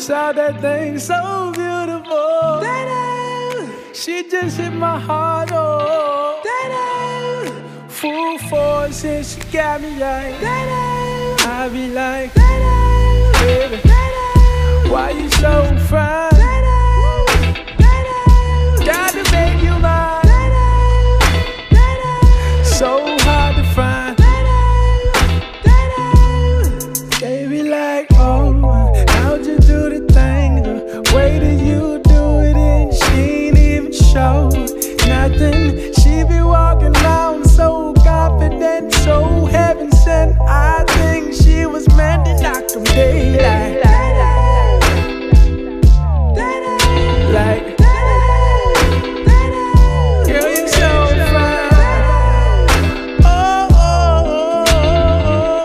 Saw that thing so beautiful. She just hit my heart, oh. Full force and she got me like, I be like, baby, why you so fine? Gotta make you mine. So hard to find. Baby like, oh, how'd you do the thing? The way that you do it and she ain't even show nothing. She be walking around so confident, so heaven sent. I think she was meant to knock them daylight. Like, girl, you so fine. Oh, oh, oh, oh,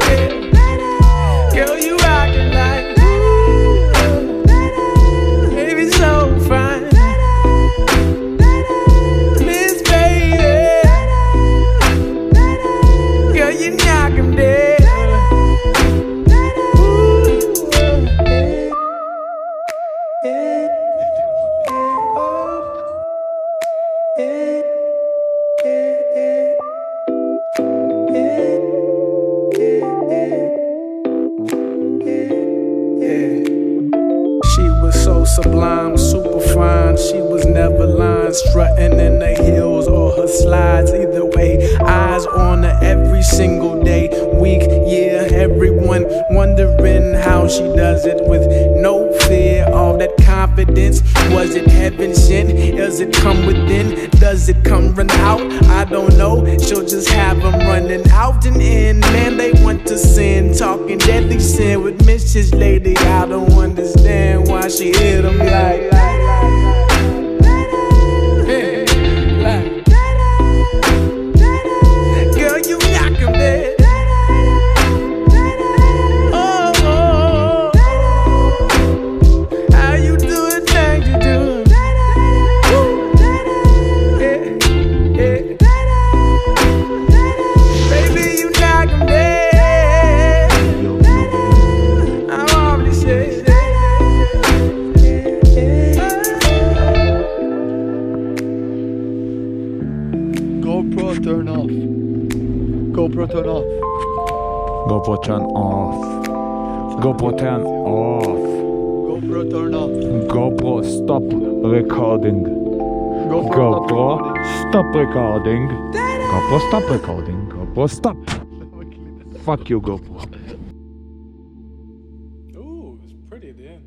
yeah. Girl, you rockin' like, baby, so fine. Miss Baby, girl, you knock 'em dead. She was so sublime, super fine. She was never lying, strutting in the heels or her slides. Either way, eyes on her every single day, week, year. Everyone wondering how she does it with no fear. All that confidence, was it heaven sent? Does it come within? Does it come run out? I don't know. She'll just have them running out and in. Man, they want to sin, talking deadly sin with Mrs. Lady. I don't understand why she hit them like. Girl, you knock 'em dead. Oh, oh, oh. How you do the things you do? Yeah, yeah. Baby, you knock 'em dead. I'm already said. GoPro turn off. GoPro turn off. GoPro turn off. GoPro turn off. GoPro turn off. GoPro stop recording. GoPro stop recording. GoPro stop recording. GoPro stop. Fuck you, GoPro. Ooh, it's pretty at the end.